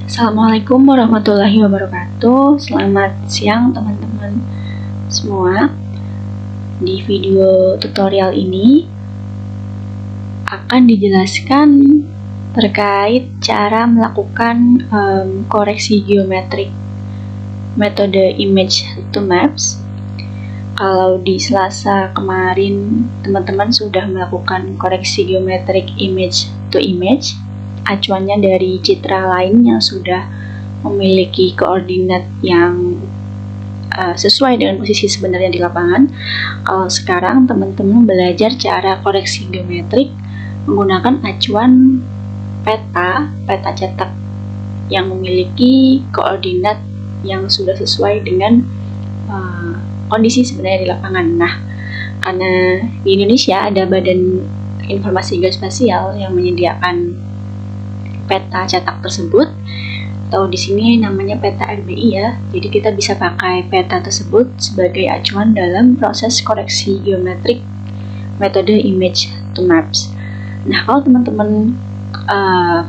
Assalamualaikum warahmatullahi wabarakatuh. Selamat siang teman-teman semua. Di video tutorial ini akan dijelaskan terkait cara melakukan koreksi geometrik metode image to maps. Kalau di Selasa kemarin teman-teman sudah melakukan koreksi geometrik image to image, acuannya dari citra lain yang sudah memiliki koordinat yang sesuai dengan posisi sebenarnya di lapangan. Kalau sekarang teman-teman belajar cara koreksi geometrik menggunakan acuan peta cetak yang memiliki koordinat yang sudah sesuai dengan kondisi sebenarnya di lapangan. Nah, karena di Indonesia ada Badan Informasi Geospasial yang menyediakan peta cetak tersebut, atau di sini namanya peta RBI ya. Jadi kita bisa pakai peta tersebut sebagai acuan dalam proses koreksi geometrik metode image to maps. Nah, kalau teman-teman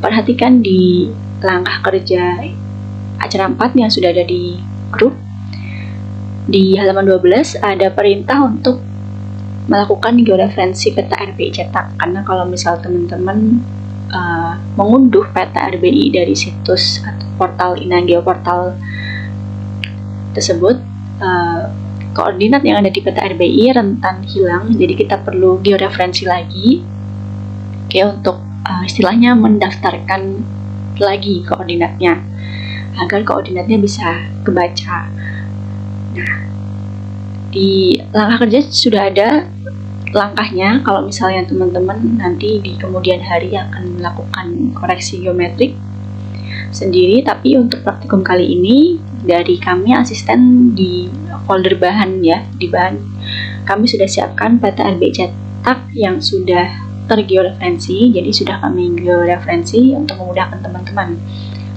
perhatikan di langkah kerja acara 4 yang sudah ada di grup, di halaman 12 ada perintah untuk melakukan georeferensi peta RBI cetak. Karena kalau misal teman-teman mengunduh peta RBI dari situs atau portal Inageo portal tersebut, koordinat yang ada di peta RBI rentan hilang, jadi kita perlu georeferensi lagi, untuk istilahnya mendaftarkan lagi koordinatnya agar koordinatnya bisa kebaca. Nah, di langkah kerja sudah ada langkahnya. Kalau misalnya teman-teman nanti di kemudian hari akan melakukan koreksi geometrik sendiri, tapi untuk praktikum kali ini dari kami asisten di folder bahan ya, di bahan kami sudah siapkan peta RBI cetak yang sudah tergeoreferensi. Jadi sudah kami georeferensi untuk memudahkan teman-teman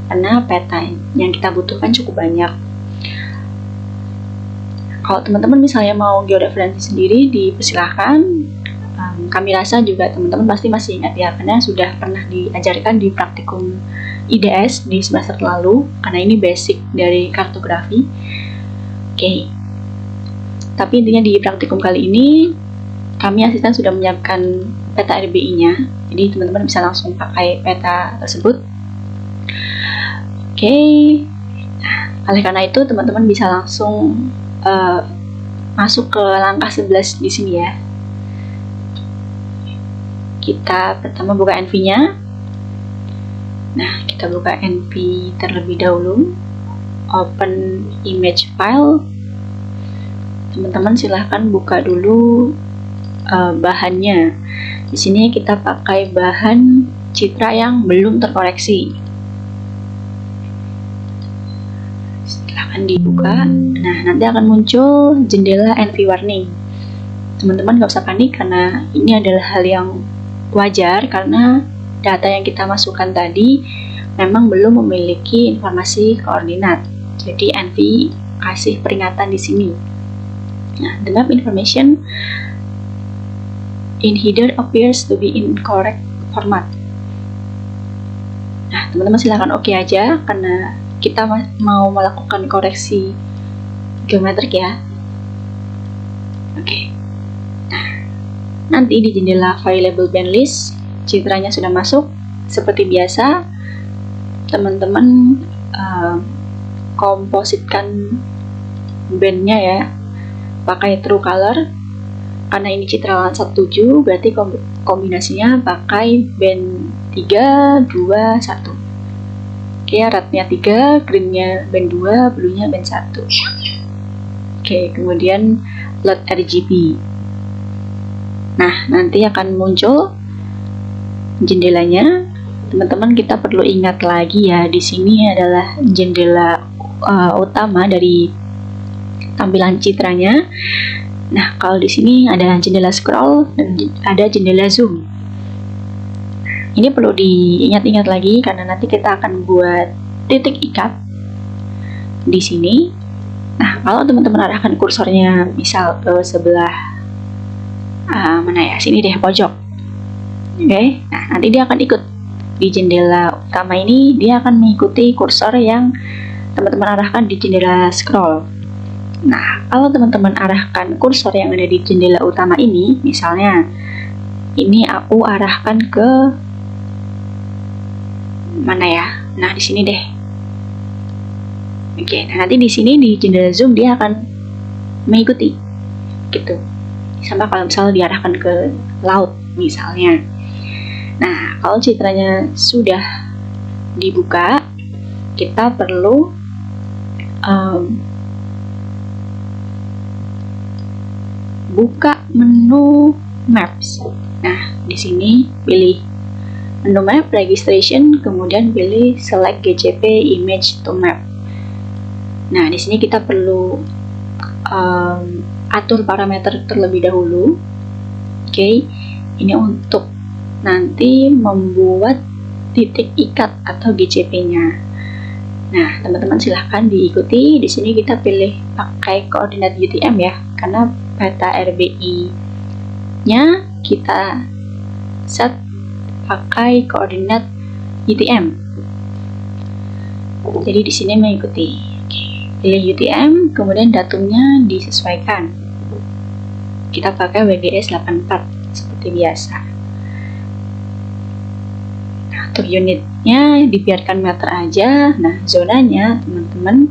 karena peta yang kita butuhkan cukup banyak. Kalau teman-teman misalnya mau georeferensi sendiri, dipersilahkan. Kami rasa juga teman-teman pasti masih ingat ya, karena sudah pernah diajarkan di praktikum IDS di semester lalu, karena ini basic dari kartografi. Oke. Tapi intinya di praktikum kali ini, kami asisten sudah menyiapkan peta RBI-nya, jadi teman-teman bisa langsung pakai peta tersebut. Oke. Nah, oleh karena itu teman-teman bisa langsung masuk ke langkah 11 di sini ya. Kita pertama buka NV-nya. Nah, kita buka NV terlebih dahulu. Open image file. Teman-teman silahkan buka dulu bahannya. Di sini kita pakai bahan citra yang belum terkoreksi. Silahkan dibuka. Nah, nanti akan muncul jendela NV warning. Teman-teman gak usah panik karena ini adalah hal yang wajar, karena data yang kita masukkan tadi memang belum memiliki informasi koordinat. Jadi NV kasih peringatan di sini. Nah, the map information in header appears to be in correct format. Nah, teman-teman silahkan oke aja karena kita mau melakukan koreksi geometrik ya. Oke. Nah, nanti di jendela available band list citranya sudah masuk. Seperti biasa, teman-teman kompositkan bandnya ya, pakai true color. Karena ini citra Landsat 7, berarti kombinasinya pakai band 3, 2, 1. Oke, rednya 3, greennya band 2, bluenya band 1. Oke, kemudian load RGB. Nah, nanti akan muncul jendelanya. Teman-teman kita perlu ingat lagi ya, di sini adalah jendela utama dari tampilan citranya. Nah, kalau di sini ada jendela scroll dan ada jendela zoom. Ini perlu diingat-ingat lagi karena nanti kita akan buat titik ikat di sini. Nah, kalau teman-teman arahkan kursornya misal ke sebelah mana ya, sini deh pojok. Oke, nah nanti dia akan ikut di jendela utama ini dia akan mengikuti kursor yang teman-teman arahkan di jendela scroll. Nah, kalau teman-teman arahkan kursor yang ada di jendela utama ini, misalnya ini aku arahkan ke mana ya? Nah, di sini deh. Oke, nah nanti di sini di jendela zoom dia akan mengikuti, gitu. Sama kalau misalnya diarahkan ke laut, misalnya. Nah, kalau citranya sudah dibuka, kita perlu buka menu Maps. Nah, di sini pilih menu Map, Registration, kemudian pilih Select GCP Image to Map. Nah, di sini kita perlu atur parameter terlebih dahulu. Oke, ini untuk nanti membuat titik ikat atau GCP-nya. Nah, teman-teman silahkan diikuti. Di sini kita pilih pakai koordinat UTM ya, karena peta RBI-nya kita set pakai koordinat UTM. Jadi di sini mengikuti. Pilih UTM, kemudian datumnya disesuaikan. Kita pakai WGS 84 seperti biasa. Nah, untuk unitnya dibiarkan meter aja. Nah, zonanya teman-teman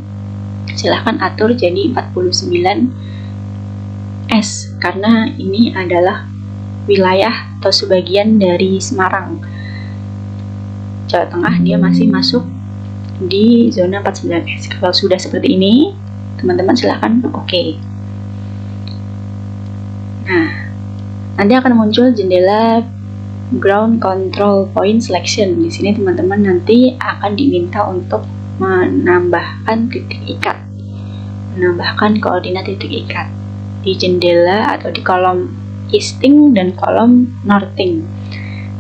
silahkan atur jadi 49 S, karena ini adalah wilayah atau sebagian dari Semarang, Jawa Tengah. Dia masih masuk di zona 49S. Kalau sudah seperti ini, teman-teman silahkan oke. Nah, nanti akan muncul jendela Ground Control Point Selection. Di sini teman-teman nanti akan diminta untuk menambahkan titik ikat, menambahkan koordinat titik ikat di jendela atau di kolom easting dan kolom northing.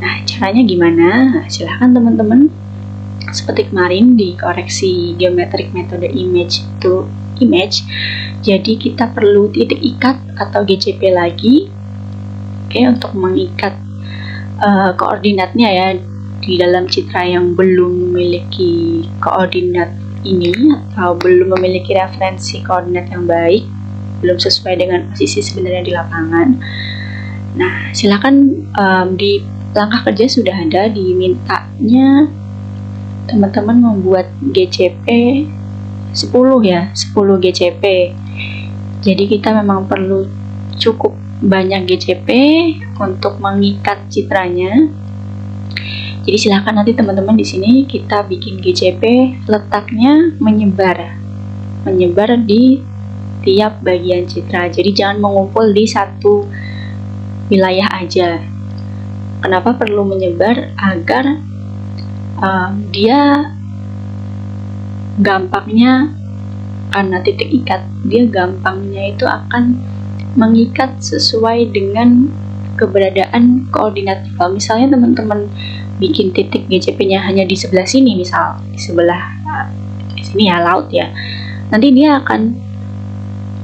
Nah, caranya gimana? Nah, silahkan teman-teman seperti kemarin dikoreksi geometric metode image to image. Jadi kita perlu titik ikat atau GCP lagi, oke, untuk mengikat koordinatnya ya di dalam citra yang belum memiliki koordinat ini atau belum memiliki referensi koordinat yang baik, belum sesuai dengan posisi sebenarnya di lapangan. Nah, silakan di langkah kerja sudah ada, dimintanya teman-teman membuat GCP 10 ya, 10 GCP. Jadi kita memang perlu cukup banyak GCP untuk mengikat citranya. Jadi silahkan nanti teman-teman di sini kita bikin GCP letaknya menyebar di tiap bagian citra. Jadi jangan mengumpul di satu wilayah aja. Kenapa perlu menyebar? Agar dia gampangnya, karena titik ikat, dia gampangnya itu akan mengikat sesuai dengan keberadaan koordinat. Kalau misalnya teman-teman bikin titik GCP-nya hanya di sebelah sini, misal di sebelah sini ya laut ya, nanti dia akan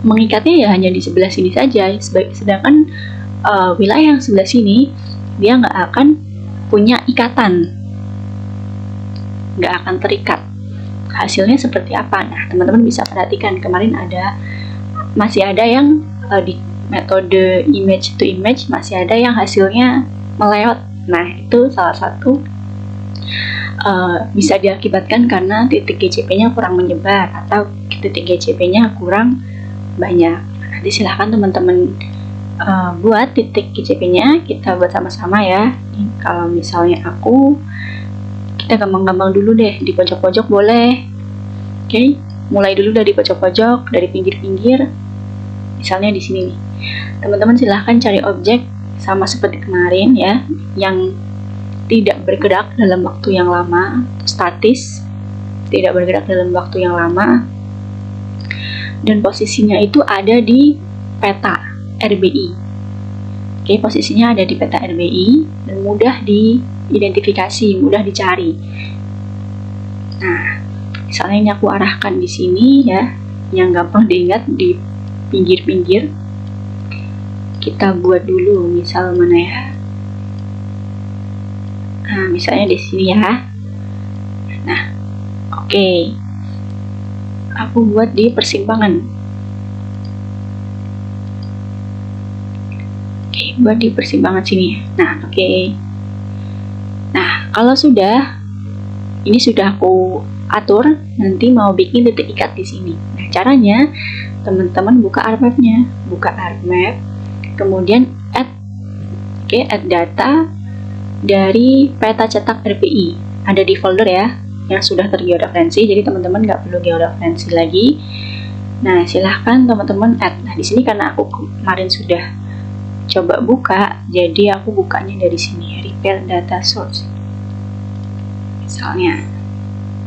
mengikatnya ya hanya di sebelah sini saja. Sedangkan wilayah yang sebelah sini dia nggak akan punya ikatan, nggak akan terikat. Hasilnya seperti apa? Nah, teman-teman bisa perhatikan kemarin masih ada yang di metode image to image masih ada yang hasilnya meleot. Nah, itu salah satu bisa diakibatkan karena titik GCP-nya kurang menyebar atau titik GCP-nya kurang banyak. Nanti silahkan teman-teman buat titik GCP-nya, kita buat sama-sama ya. Kalau misalnya kita gampang-gampang dulu deh, di pojok-pojok boleh. Oke, mulai dulu dari pojok-pojok, dari pinggir-pinggir. Misalnya di sini nih. Teman-teman silahkan cari objek sama seperti kemarin ya, yang tidak bergerak dalam waktu yang lama, statis, tidak bergerak dalam waktu yang lama, dan posisinya itu ada di peta RBI. Oke, posisinya ada di peta RBI dan mudah diidentifikasi, mudah dicari. Nah, misalnya ini aku arahkan di sini ya, yang gampang diingat di pinggir-pinggir. Kita buat dulu misal mana ya, Nah, misalnya di sini ya. Nah, oke. Aku buat di persimpangan. Oke, buat di persimpangan sini. Nah, oke. Nah, kalau sudah, ini sudah aku atur, nanti mau bikin titik ikat di sini. Nah, caranya teman-teman buka ArcMap-nya, buka ArcMap, kemudian add data dari peta cetak RPI. Ada di folder ya, yang sudah tergeoreferensi, jadi teman-teman nggak perlu georeferensi lagi. Nah, silahkan teman-teman add. Nah, di sini karena aku kemarin sudah coba buka, jadi aku bukanya dari sini, repair data source. Misalnya,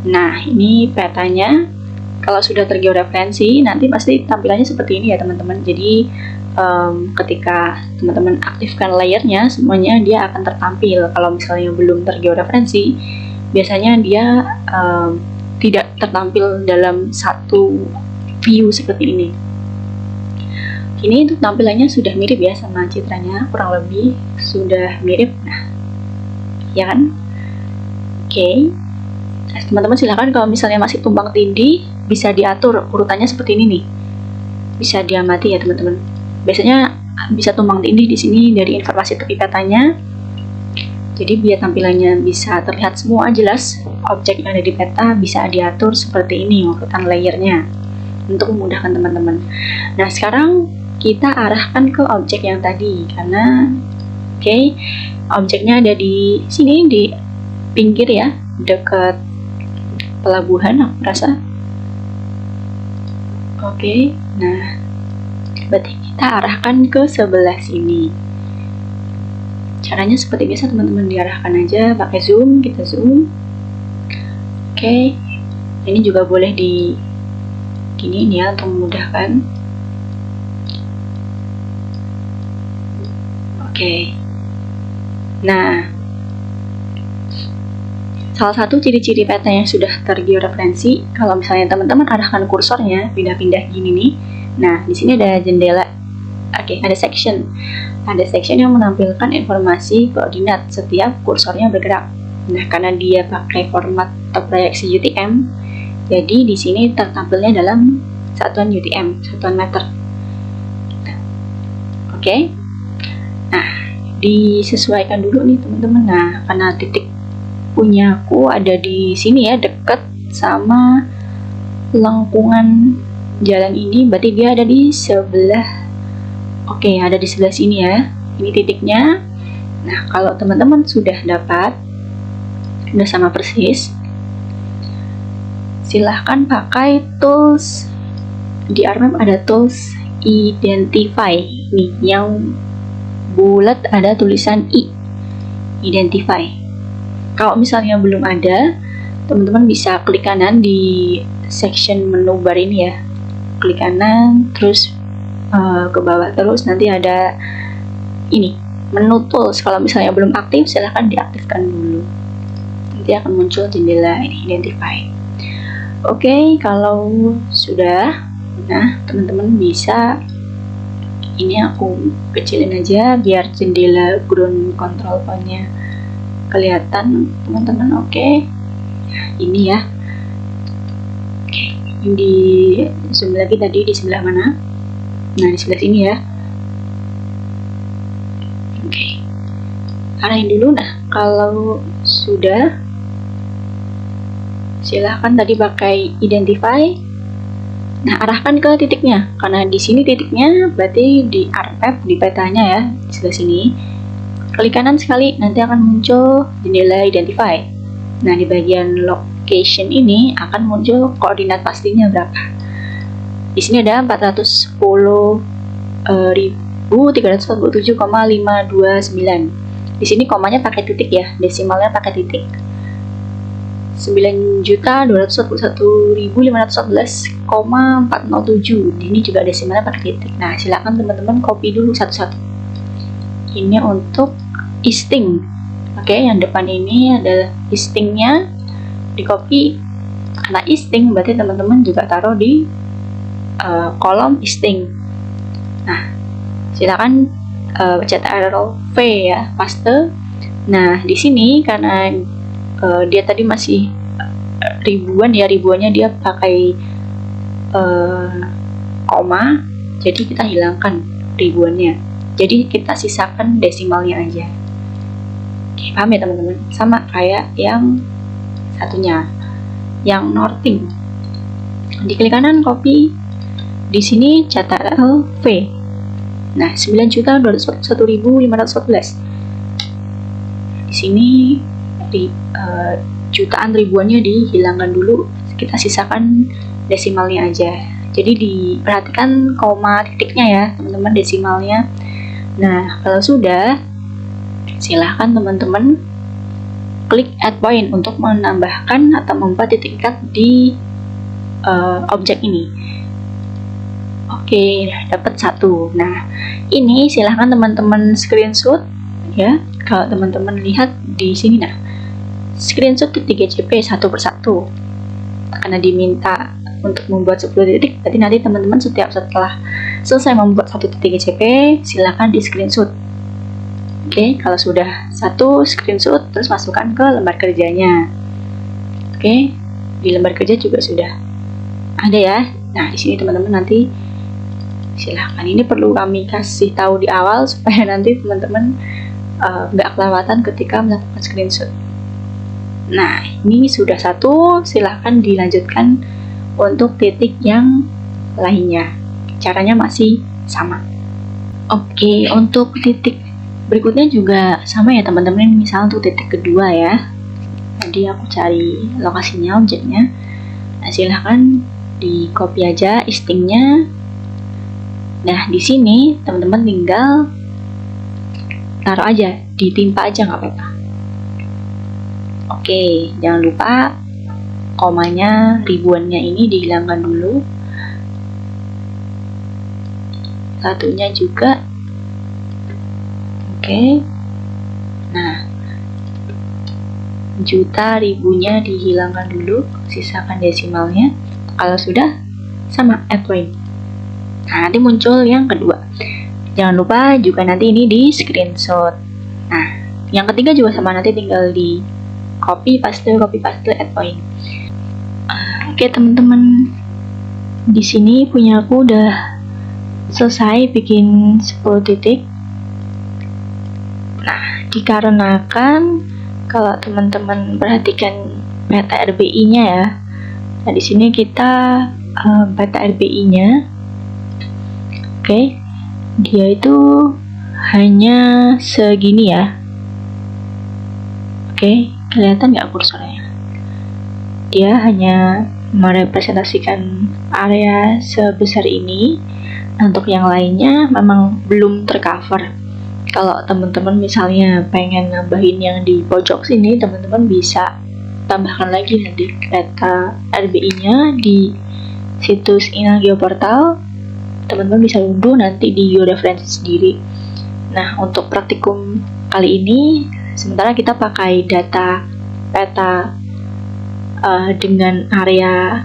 nah ini petanya. Kalau sudah tergeoreferensi, nanti pasti tampilannya seperti ini ya teman-teman. Jadi ketika teman-teman aktifkan layernya, semuanya dia akan tertampil. Kalau misalnya belum tergeoreferensi, biasanya dia tidak tertampil dalam satu view seperti ini. Ini untuk tampilannya sudah mirip ya sama citranya, kurang lebih sudah mirip. Nah, ya kan? Oke. Nah, teman-teman silakan kalau misalnya masih tumpang tindih, bisa diatur urutannya seperti ini nih. Bisa diamati ya teman-teman. Biasanya bisa tumpang tindih di sini dari informasi tepi petanya. Jadi biar tampilannya bisa terlihat semua jelas, objek yang ada di peta bisa diatur seperti ini urutan layernya untuk memudahkan teman-teman. Nah, sekarang kita arahkan ke objek yang tadi karena objeknya ada di sini di pinggir ya, dekat pelabuhan aku rasa. Nah berarti kita arahkan ke sebelah sini. Caranya seperti biasa teman-teman, diarahkan aja pakai zoom, kita zoom. Ini juga boleh di gini ya untuk memudahkan. Nah, salah satu ciri-ciri peta yang sudah tergeoreferensi, kalau misalnya teman-teman arahkan kursornya pindah-pindah gini nih. Nah, di sini ada jendela. Ada section. Ada section yang menampilkan informasi koordinat setiap kursornya bergerak. Nah, karena dia pakai format atau proyeksi UTM, jadi di sini tertampilnya dalam satuan UTM, satuan meter. Nah, disesuaikan dulu nih teman-teman. Nah, karena titik punya aku ada di sini ya, dekat sama lengkungan jalan ini, berarti dia ada di sebelah. Ada di sebelah sini ya. Ini titiknya. Nah, kalau teman-teman sudah dapat, udah sama persis, silahkan pakai tools. Di ArcMap ada tools identify nih, yang bulat ada tulisan I, identify. Kalau misalnya belum ada, teman-teman bisa klik kanan di section menu bar ini ya, klik kanan terus ke bawah, terus nanti ada ini menu tools. Kalau misalnya belum aktif, silahkan diaktifkan dulu, nanti akan muncul jendela ini, identify. Kalau sudah, nah teman-teman bisa, ini aku kecilin aja biar jendela ground control point-nya kelihatan teman-teman. Ini ya. Ini di zoom lagi, tadi di sebelah mana? Nah, di sebelah sini ya. Arahin dulu. Nah, kalau sudah, silahkan tadi pakai identify. Nah, arahkan ke titiknya, karena di sini titiknya berarti di ArcMap, di petanya ya, di sebelah sini. Klik kanan sekali, nanti akan muncul jendela identify. Nah, di bagian location ini akan muncul koordinat pastinya berapa. Di sini ada 410.347,529. Di sini komanya pakai titik ya, desimalnya pakai titik. 9.211.514,407. Ini juga desimalnya pakai titik. Nah, silakan teman-teman copy dulu satu-satu. Ini untuk isting. Yang depan ini adalah istingnya, di copy. Karena isting berarti teman-teman juga taruh di kolom isting. Nah, silakan Ctrl V ya, paste. Nah, di sini karena dia tadi masih ribuan ya, ribuannya dia pakai koma, jadi kita hilangkan ribuannya. Jadi kita sisakan desimalnya aja. Oke, paham ya teman-teman? Sama kayak yang satunya, yang Northing. Diklik kanan, copy. Di sini catat V. Nah, 9.201.514. Di sini jutaan ribuannya dihilangkan dulu, kita sisakan desimalnya aja. Jadi diperhatikan koma titiknya ya teman-teman, desimalnya. Nah, kalau sudah, silahkan teman-teman klik add point untuk menambahkan atau membuat titik di objek ini. Oke, dapat 1. Nah, ini silahkan teman-teman screenshot ya. Kalau teman-teman lihat di sini, nah, screenshot titik GCP satu persatu. Karena diminta untuk membuat 10 titik, berarti nanti teman-teman setelah selesai membuat 1 titik GCP, silahkan di screenshot. Oke, kalau sudah 1 screenshot, terus masukkan ke lembar kerjanya. Oke, di lembar kerja juga sudah ada ya. Nah, di sini teman-teman nanti silahkan, ini perlu kami kasih tahu di awal supaya nanti teman-teman nggak kelewatan ketika melakukan screenshot. Nah, ini sudah 1, silahkan dilanjutkan untuk titik yang lainnya. Caranya masih sama. Oke, untuk titik berikutnya juga sama ya teman-teman. Misal untuk titik kedua ya, tadi aku cari lokasinya, objeknya. Nah, silahkan di copy aja istingnya. Nah, di sini teman-teman tinggal taruh aja, ditimpa aja nggak apa-apa. Oke, jangan lupa komanya, ribuannya ini dihilangkan dulu. Satunya juga. Oke. Nah, juta ribunya dihilangkan dulu, sisakan desimalnya. Kalau sudah, sama add point. Nah, nanti muncul yang kedua. Jangan lupa juga nanti ini di screenshot. Nah, yang ketiga juga sama, nanti tinggal di copy paste add point. Oke teman-teman, di sini punya aku udah selesai bikin 10 titik. Nah, dikarenakan kalau teman-teman perhatikan peta RBI-nya ya. Nah, di sini kita peta RBI-nya. Oke, dia itu hanya segini ya. Oke, kelihatan nggak kursornya? Dia hanya merepresentasikan area sebesar ini. Untuk yang lainnya memang belum tercover. Kalau teman-teman misalnya pengen nambahin yang di pojok sini, teman-teman bisa tambahkan lagi nanti data RBI-nya di situs Inal Geoportal. Teman-teman bisa unduh nanti di georeferensi sendiri. Nah, untuk praktikum kali ini, sementara kita pakai data peta dengan area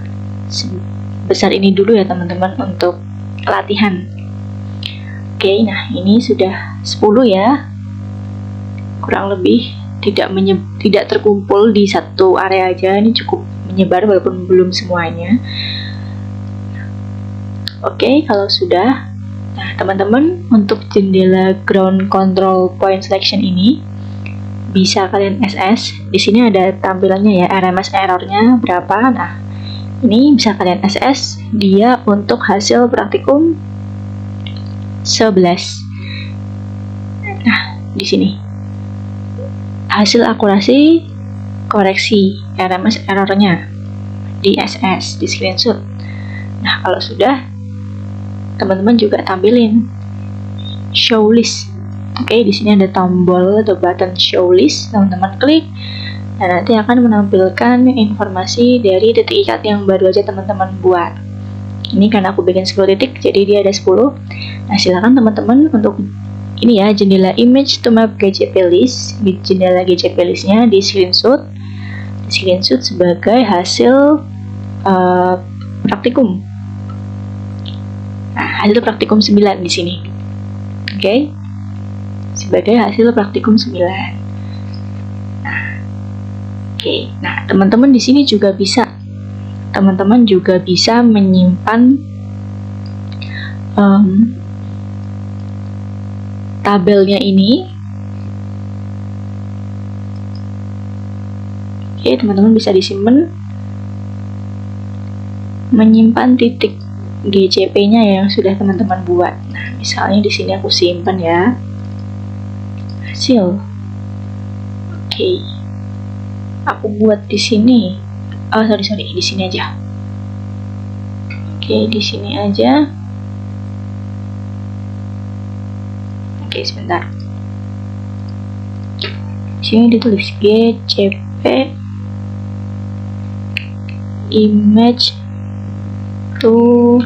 besar ini dulu ya teman-teman untuk latihan. Oke, nah ini sudah 10 ya, kurang lebih tidak terkumpul di satu area aja, ini cukup menyebar walaupun belum semuanya. Oke, kalau sudah, nah teman-teman untuk jendela ground control point selection ini bisa kalian SS. Di sini ada tampilannya ya, RMS errornya berapa. Nah, ini bisa kalian SS dia untuk hasil praktikum 11. Nah, di sini hasil akurasi koreksi RMS errornya di SS, di screenshot. Nah, kalau sudah, teman-teman juga tampilin show list. Oke, di sini ada tombol atau button show list, teman-teman klik. Dan nanti akan menampilkan informasi dari titik ikat yang baru aja teman-teman buat. Ini karena aku bikin 10 titik, jadi dia ada 10. Nah, silakan teman-teman untuk ini ya, jendela image to map GCP list. Di jendela GCP listnya di screenshot sebagai hasil praktikum. Nah, hasil praktikum 9 di sini. Oke. Sebagai hasil praktikum 9. Oke, nah teman-teman di sini juga bisa, menyimpan tabelnya ini. Oke, teman-teman bisa disimpan, menyimpan titik GCP-nya yang sudah teman-teman buat. Nah, misalnya di sini aku simpan ya, hasil. Oke, aku buat di sini. Sorry, di sini aja. Oke, di sini aja. Oke, sebentar. Di sini ditulis GCP image to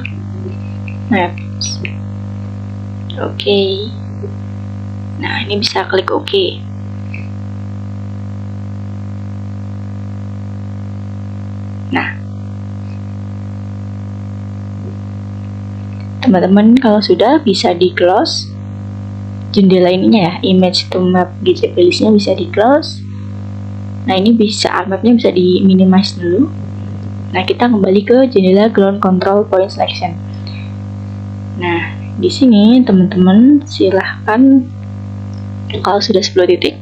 maps. Oke. Nah, ini bisa klik OK. Nah, teman-teman kalau sudah bisa di close jendela ininya ya, image to map GCP listnya bisa di close. Nah, ini bisa mapnya bisa di minimize dulu. Nah, kita kembali ke jendela ground control point selection. Nah, di sini teman-teman silahkan, kalau sudah 10 titik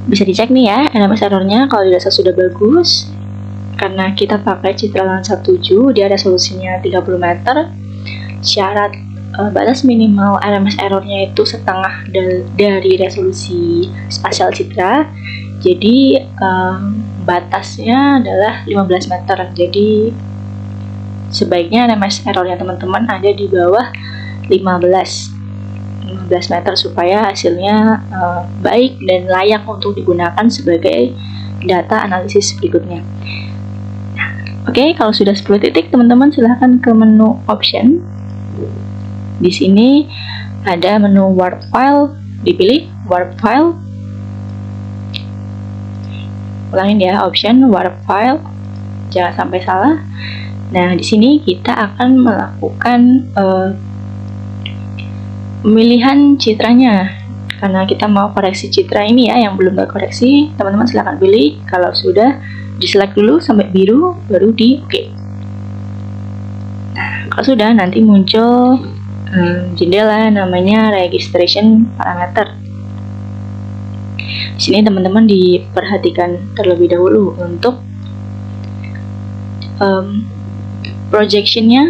bisa dicek nih ya NMS errornya. Kalau dirasa sudah bagus, karena kita pakai Citra Landsat 7, dia resolusinya 30 meter. Syarat batas minimal NMS errornya itu setengah dari resolusi spasial Citra. Jadi batasnya adalah 15 meter. Jadi sebaiknya NMS errornya teman-teman ada di bawah 15 meter supaya hasilnya baik dan layak untuk digunakan sebagai data analisis berikutnya. Nah, oke, kalau sudah 10 titik teman-teman silahkan ke menu option. Di sini ada menu warp file, dipilih warp file. Ulangin ya, option warp file, jangan sampai salah. Nah, di sini kita akan melakukan pemilihan citranya. Karena kita mau koreksi citra ini ya, yang belum terkoreksi, teman-teman silahkan pilih. Kalau sudah, di-select dulu sampai biru, baru di OK. Nah, kalau sudah, nanti muncul jendela namanya registration parameter. Di sini teman-teman diperhatikan terlebih dahulu untuk proyeksinya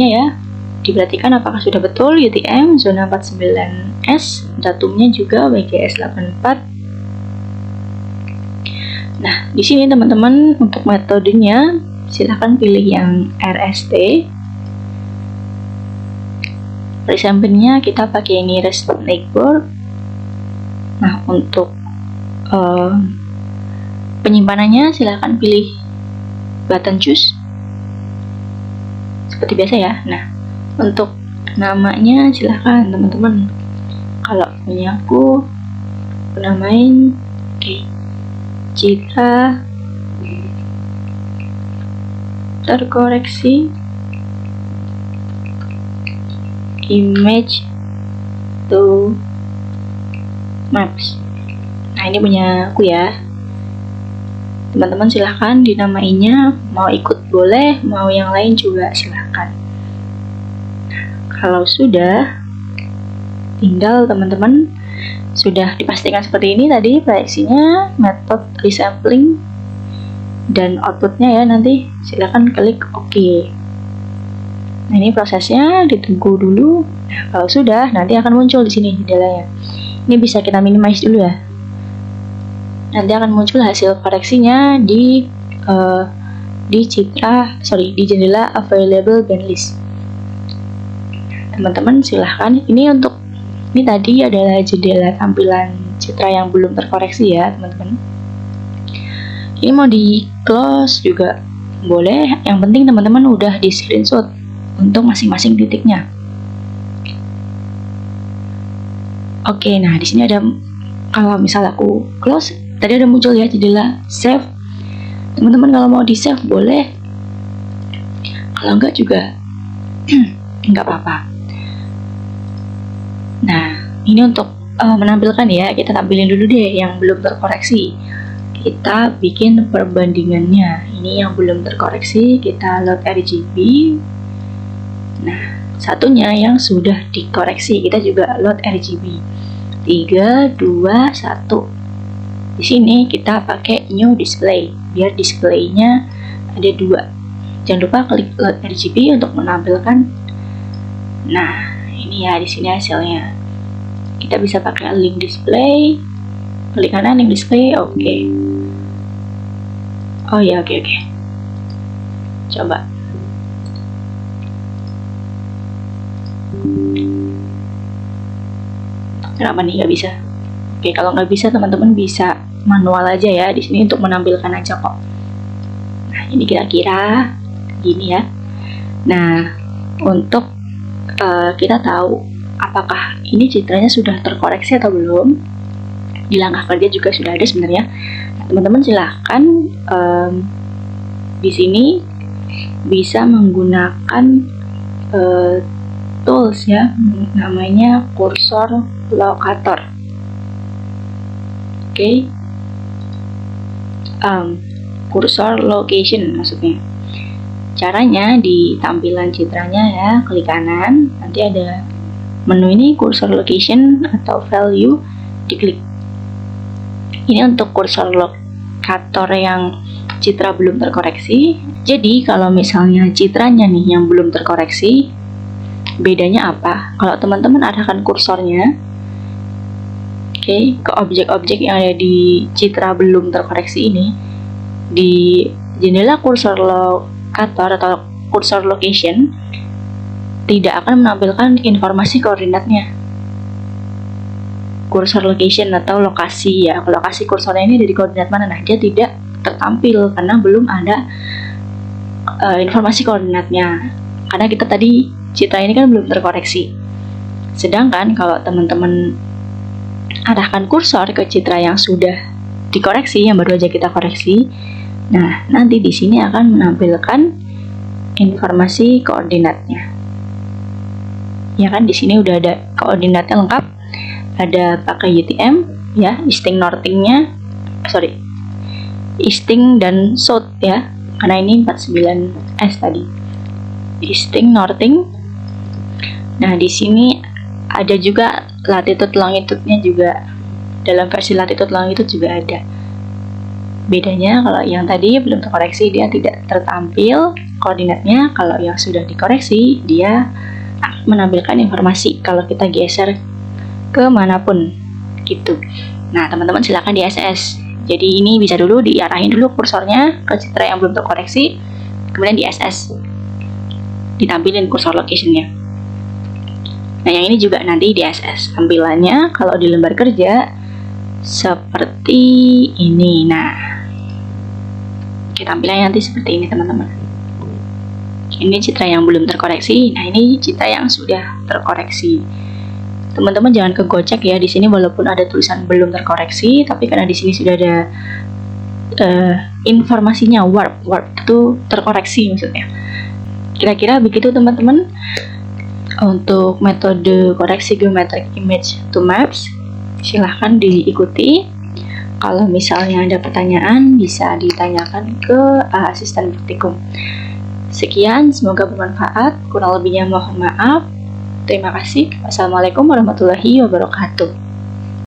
ya. Diperhatikan apakah sudah betul UTM zona 49S, datumnya juga WGS84. Nah, di sini teman-teman untuk metodenya silahkan pilih yang RST. Resample-nya kita pakai Nearest Neighbor. Nah, untuk penyimpanannya silahkan pilih button choose seperti biasa ya. Nah, untuk namanya silahkan teman-teman, kalau punya aku namain Citra terkoreksi image to maps. Nah, ini punya aku ya. Teman-teman silahkan dinamainya, mau ikut boleh, mau yang lain juga silahkan. Nah, kalau sudah, tinggal teman-teman sudah dipastikan seperti ini tadi proyeksinya, metode resampling, dan outputnya ya, nanti silahkan klik OK. Nah, ini prosesnya ditunggu dulu. Nah, kalau sudah, nanti akan muncul di sini jendelanya. Ini bisa kita minimize dulu ya. Nanti akan muncul hasil koreksinya di jendela available band list. Teman-teman silahkan. Ini tadi adalah jendela tampilan citra yang belum terkoreksi ya, teman-teman. Ini mau di close juga boleh. Yang penting teman-teman udah di screenshot untuk masing-masing titiknya. Oke, nah di sini ada, kalau misal aku close, tadi ada muncul ya jendela save. Teman-teman kalau mau di save boleh, kalau enggak juga enggak apa-apa. Nah, ini untuk menampilkan ya, kita tampilin dulu deh yang belum terkoreksi. Oke, kita bikin perbandingannya. Ini yang belum terkoreksi, kita load RGB. Nah, satunya yang sudah dikoreksi, kita juga load RGB. 3, 2, 1. Di sini kita pakai new display, biar displaynya ada 2. Jangan lupa klik load RGB untuk menampilkan. Nah, ini ya di sini hasilnya. Kita bisa pakai link display. Klik kanan link display, oke. Oh ya, oke. Coba. Kenapa nih nggak bisa? Oke, kalau nggak bisa teman-teman bisa manual aja ya di sini untuk menampilkan aja kok. Nah, ini kira-kira gini ya. Nah, untuk kita tahu apakah ini citranya sudah terkoreksi atau belum, di langkah kerja juga sudah ada sebenarnya. Nah, teman-teman silahkan di sini bisa menggunakan tools ya, namanya kursor locator. Oke. Kursor location maksudnya. Caranya di tampilan citranya ya, klik kanan, nanti ada menu ini kursor location atau value, diklik. Ini untuk kursor locator yang citra belum terkoreksi. Jadi kalau misalnya citranya nih yang belum terkoreksi, bedanya apa? Kalau teman-teman arahkan kursornya ke objek-objek yang ada di citra belum terkoreksi ini, di jendela kursor locator atau kursor location tidak akan menampilkan informasi koordinatnya. Kursor location atau lokasi ya, lokasi kursornya ini dari koordinat mana? Nah, dia tidak tertampil karena belum ada informasi koordinatnya, karena kita tadi citra ini kan belum terkoreksi. Sedangkan kalau teman-teman arahkan kursor ke citra yang sudah dikoreksi, yang baru aja kita koreksi, nah nanti di sini akan menampilkan informasi koordinatnya. Ya kan, di sini udah ada koordinatnya lengkap, ada pakai UTM ya, easting dan south ya, karena ini 49S tadi. Easting, northing. Nah, di sini ada juga latitude longitude-nya juga. Dalam versi latitude longitude juga ada. Bedanya kalau yang tadi belum terkoreksi dia tidak tertampil koordinatnya, kalau yang sudah dikoreksi dia menampilkan informasi kalau kita geser ke manapun gitu. Nah, teman-teman silakan di SS. Jadi ini bisa dulu diarahin dulu kursornya ke citra yang belum terkoreksi, kemudian di SS ditampilin kursor location-nya. Nah, yang ini juga nanti di SS tampilannya kalau di lembar kerja seperti ini. Nah, tampilannya nanti seperti ini teman-teman. Ini citra yang belum terkoreksi. Nah, ini citra yang sudah terkoreksi. Teman-teman jangan kegocek ya, di sini walaupun ada tulisan belum terkoreksi, tapi karena di sini sudah ada informasinya warp itu terkoreksi maksudnya. Kira-kira begitu teman-teman untuk metode koreksi geometric image to maps. Silahkan diikuti. Kalau misalnya ada pertanyaan bisa ditanyakan ke asisten praktikum. Sekian, semoga bermanfaat. Kurang lebihnya mohon maaf. Terima kasih. Wassalamualaikum warahmatullahi wabarakatuh.